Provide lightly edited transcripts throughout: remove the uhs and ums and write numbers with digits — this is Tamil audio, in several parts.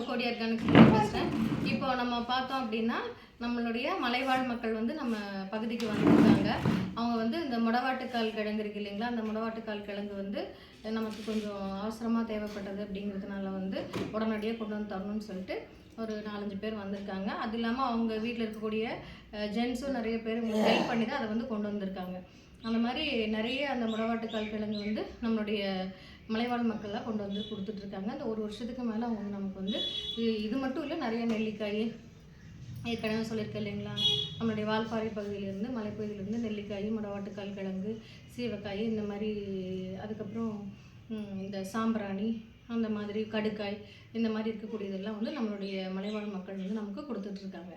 கோடி ஆர்கானிக்ஸ் பேசுகிறேன். இப்போ நம்ம பார்த்தோம் அப்படின்னா நம்மளுடைய மலைவாழ் மக்கள் வந்து நம்ம பகுதிக்கு வந்திருக்காங்க. அவங்க வந்து இந்த முடவாட்டுக்கால் கிழங்கு இருக்குது இல்லைங்களா, அந்த முடவாட்டுக்கால் கிழங்கு வந்து நமக்கு கொஞ்சம் அவசரமாக தேவைப்பட்டது அப்படிங்கிறதுனால வந்து உடனடியாக கொண்டு வந்து தரணும்னு சொல்லிட்டு ஒரு 4-5 பேர் வந்திருக்காங்க. அது இல்லாமல் அவங்க வீட்டில் இருக்கக்கூடிய ஜென்ஸும் நிறைய பேர் ஹெல்ப் பண்ணி தான் அதை வந்து கொண்டு வந்திருக்காங்க. அந்த மாதிரி நிறைய அந்த முடவாட்டுக்கால் கிழங்கு வந்து நம்மளுடைய மலைவாழ் மக்கள்லாம் கொண்டு வந்து கொடுத்துட்ருக்காங்க. அந்த ஒரு வருஷத்துக்கு மேலே அவங்க வந்து நமக்கு வந்து இது மட்டும் இல்லை, நிறைய நெல்லிக்காய் ஏற்கனவே சொல்லியிருக்கேன் இல்லைங்களா, நம்மளுடைய வால்பாறை பகுதியிலேருந்து மலைப்பகுதியிலேருந்து நெல்லிக்காய், முடவாட்டுக்கால் கிழங்கு, சீவக்காய், இந்த மாதிரி அதுக்கப்புறம் இந்த சாம்பிராணி, அந்த மாதிரி கடுக்காய், இந்த மாதிரி இருக்கக்கூடியதெல்லாம் வந்து நம்மளுடைய மலைவாழ் மக்கள் வந்து நமக்கு கொடுத்துட்ருக்காங்க.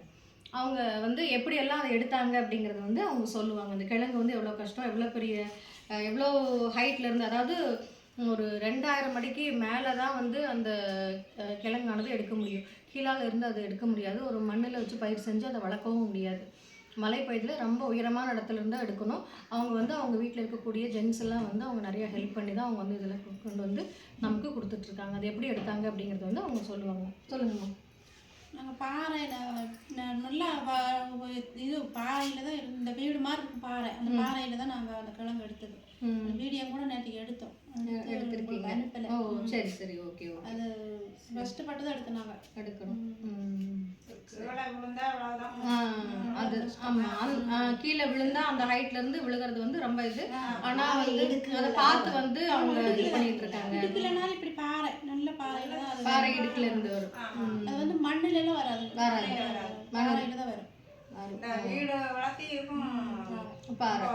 அவங்க வந்து எப்படியெல்லாம் அதை எடுத்தாங்க அப்படிங்கிறது வந்து அவங்க சொல்லுவாங்க. அந்த கிழங்கு வந்து எவ்வளோ கஷ்டம், எவ்வளோ பெரிய எவ்வளோ ஹைட்லேருந்து, அதாவது ஒரு 2000 அடிக்கு மேலே தான் வந்து அந்த கிழங்கானது எடுக்க முடியும். கீழால் இருந்து அதை எடுக்க முடியாது. ஒரு மண்ணில் வச்சு பயிர் செஞ்சு அதை வளர்க்கவும் முடியாது. மலைப்பகுதியில் ரொம்ப உயரமான இடத்துல இருந்தால் எடுக்கணும். அவங்க வந்து அவங்க வீட்டில் இருக்கக்கூடிய ஜென்ஸ் எல்லாம் வந்து அவங்க நிறைய ஹெல்ப் பண்ணி தான் அவங்க வந்து இதில் கொண்டு வந்து நமக்கு கொடுத்துட்ருக்காங்க. அது எப்படி எடுத்தாங்க அப்படிங்கிறது வந்து அவங்க சொல்லுவாங்க. சொல்லுங்கம்மா. நாங்கள் பாறையில் நல்லா இது பாறையில் தான் இந்த வீடு மாதிரி இருக்கும் பாறை, அந்த பாறையில் தான் நாங்கள் அந்த கிழங்கு எடுத்தது. வீடியோ கூட நேற்றுக்கு எடுத்தோம். எடுத்துருக்கீங்க? அனுப்பலை. ஓ சரி சரி, ஓகே ஓகே. அது கஷ்டப்பட்டு தான் எடுத்தோம். எடுக்கணும். அது ஆமாம், கீழே விழுந்தா அந்த ஹைட்ல இருந்து விழுகிறது வந்து ரொம்ப இது. ஆனால் வந்து அதை பார்த்து வந்து அவங்க இது பண்ணிட்டு இருக்காங்க. இடுக்கலனாலும் இப்படி பாறை, நல்ல பாறையில தான், பாறை இடுக்குல இருந்து வரும். அது வந்து மண்ணுல எல்லாம் வராது, பாறையில தான் வரும். வீடு வளர்த்தி பாறை.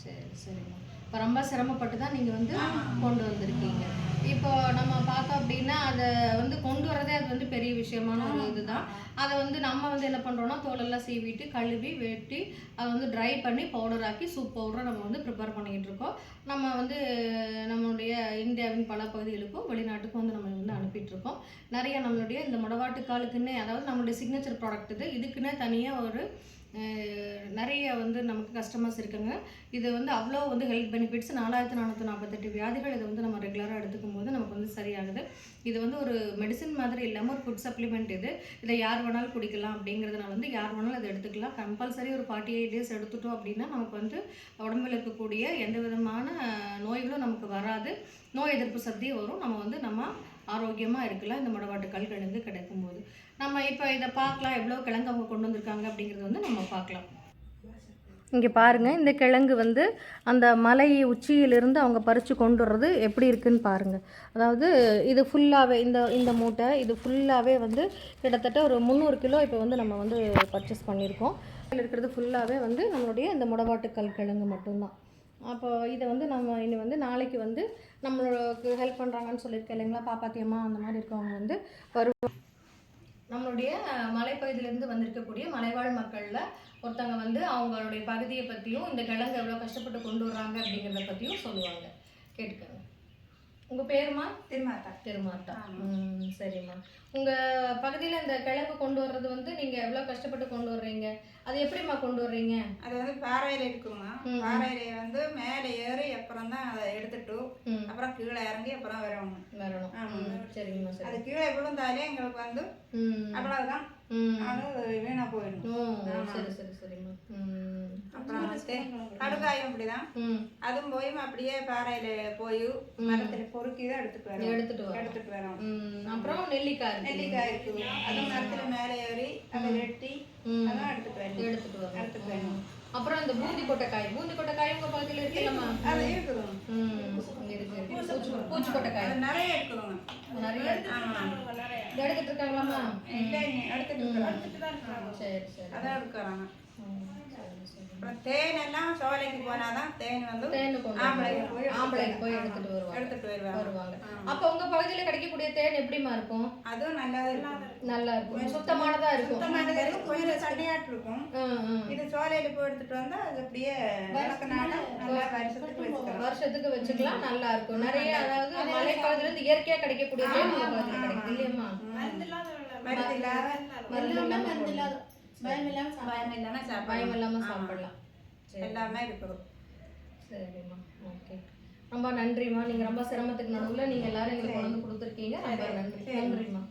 சரி சரிம்மா. இப்போ ரொம்ப சிரமப்பட்டு தான் நீங்கள் வந்து கொண்டு வந்திருக்கீங்க. இப்போ நம்ம பார்த்தோம் அப்படின்னா அதை வந்து கொண்டு வரதே அது வந்து பெரிய விஷயமான ஒரு இதுதான். அதை வந்து நம்ம வந்து என்ன பண்ணுறோன்னா தோலெல்லாம் சீவிட்டு கழுவி வெட்டி அதை வந்து ட்ரை பண்ணி பவுடராக்கி சூப் பவுடரை நம்ம வந்து ப்ரிப்பேர் பண்ணிக்கிட்டு இருக்கோம். நம்ம வந்து நம்மளுடைய இந்தியாவின் பல பகுதிகளுக்கும் வெளிநாட்டுக்கும் வந்து நம்ம வந்து அனுப்பிட்டுருக்கோம். நிறைய நம்மளுடைய இந்த முடவாட்டுக்காலுக்குன்னே, அதாவது நம்மளுடைய சிக்னேச்சர் ப்ராடக்ட் இதுக்குன்னே தனியாக ஒரு நிறைய வந்து நமக்கு கஸ்டமர்ஸ் இருக்குங்க. இது வந்து அவ்வளோ வந்து ஹெல்த் பெனிஃபிட்ஸ். 4448 வியாதிகள் இதை வந்து நம்ம ரெகுலராக எடுத்துக்கும் போது நமக்கு வந்து சரியாகுது. இது வந்து ஒரு மெடிசன் மாதிரி இல்லாமல் ஒரு ஃபுட் சப்ளிமெண்ட். இதை யார் வேணாலும் குடிக்கலாம் அப்படிங்கிறதுனால வந்து யார் வேணாலும் அதை எடுத்துக்கலாம். கம்பல்சரி ஒரு 48 days எடுத்துட்டோம் அப்படின்னா நமக்கு வந்து உடம்பில் இருக்கக்கூடிய எந்த விதமான நோய்களும் நமக்கு வராது. நோய் எதிர்ப்பு சக்தியும் வரும். நம்ம ஆரோக்கியமாக இருக்கலாம் இந்த முடவாட்டுக்கால் கிழங்கு கிடைக்கும்போது. நம்ம இப்போ இதை பார்க்கலாம், எவ்வளோ கிழங்கு அவங்க கொண்டு வந்திருக்காங்க அப்படிங்கிறது வந்து நம்ம பார்க்கலாம். இங்கே பாருங்கள், இந்த கிழங்கு வந்து அந்த மலை உச்சியிலிருந்து அவங்க பறித்து கொண்டு வர்றது எப்படி இருக்குன்னு பாருங்கள். அதாவது இது ஃபுல்லாகவே இந்த மூட்டை இது ஃபுல்லாகவே வந்து கிட்டத்தட்ட ஒரு 300 கிலோ இப்போ வந்து நம்ம வந்து பர்ச்சேஸ் பண்ணியிருக்கோம். இதில் இருக்கிறது ஃபுல்லாகவே வந்து நம்மளுடைய இந்த முடவாட்டுக்கால் கிழங்கு மட்டும்தான். அப்போ இதை வந்து நம்ம இனி வந்து நாளைக்கு வந்து நம்மளுக்கு ஹெல்ப் பண்ணுறாங்கன்னு சொல்லியிருக்கேன் இல்லைங்களா, பாப்பாத்தியம்மா அந்த மாதிரி இருக்கவங்க வந்து வருவோம். நம்மளுடைய மலைப்பகுதியிலேருந்து வந்திருக்கக்கூடிய மலைவாழ் மக்களில் ஒருத்தவங்க வந்து அவங்களுடைய பகுதியை பற்றியும் இந்த கிழங்கு எவ்வளோ கஷ்டப்பட்டு கொண்டு வர்றாங்க அப்படிங்கிறத பற்றியும் சொல்லுவாங்க. கேட்டுக்கோங்க. உங்கள் பேருமா? திருமாட்டா. சரிம்மா. உங்கள் பகுதியில் இந்த கிழங்கு கொண்டு வர்றது வந்து நீங்கள் எவ்வளோ கஷ்டப்பட்டு கொண்டு வர்றீங்க? அது எப்படிம்மா கொண்டு வர்றீங்க? அது வந்து பாறையில இருக்குங்க. பாறையில வந்து மேலே ஏறி அப்புறம் தான் அதை எடுத்துட்டு அப்புறம் கீழே இறங்கி அப்புறம் வரணும். சரிங்கம்மா. சரி. அது கீழே விழுந்தாலே எங்களுக்கு வந்து அவ்வளவுதான், அது வீணா போயிடும். சரி சரி சரிம்மா. அப்புறம் கடுக்காயும் அப்படிதான், அதுவும் போய் அப்படியே பாறையில போய் மரத்துல பொறுக்கி தான் எடுத்துட்டு வரோம். அப்புறம் நெல்லிக்காய் இருக்கு, அதுவும் மரத்துல மேலே ஏறி அதை வெட்டி அதான் எடுத்துட்டு வரோம். அப்புறம் இந்த பூந்தி கொட்டைக்காய் உங்க பகுதியில் இருக்குல்லம்மா? அது இருக்குது. பூச்சி கொட்டைக்காய் நிறைய இருக்குதுங்க. நிறைய எடுத்துட்டு இருக்காங்களாம்மா? எடுத்துட்டு தான் இருக்காங்க. சரி சரி, அதான் எடுக்கிறாங்க. அப்புறம் தேன் எல்லாம் சோலைக்கு போனாதான் தேன் வந்து ஆம்பளைக்கு போய் எடுத்துட்டு வருவாங்க. அப்ப உங்க பகுதியில கிடைக்கக்கூடிய தேன் எப்படிமா இருக்கும்? அதுவும் நல்லா இருக்கும், சுத்தமானதா இருக்கும். கொஞ்சம் தண்ணியாட்டு இருக்கும். இது சோலையில போய் எடுத்துட்டு வந்தா அது அப்படியே வருஷத்துக்கு வச்சுக்கலாம், நல்லா இருக்கும். நிறைய அதாவது மலை பகுதியில இருந்து இயற்கையா கிடைக்கக்கூடிய தேன் உங்க பகுதியில கிடைக்கும் இல்லையம்மா? பயம் இல்லாம சாப்பிடலாம். எல்லாமே இருக்குது. சரிம்மா, ஓகே. ரொம்ப நன்றிம்மா. நீங்கள் ரொம்ப சிரமத்துக்கு நடுவில் நீங்கள் எல்லாரும் எங்களுக்கு கொண்டு வந்து கொடுத்துருக்கீங்க. சொல்லியிருக்கீங்க. ரொம்ப நன்றி. நன்றிம்மா.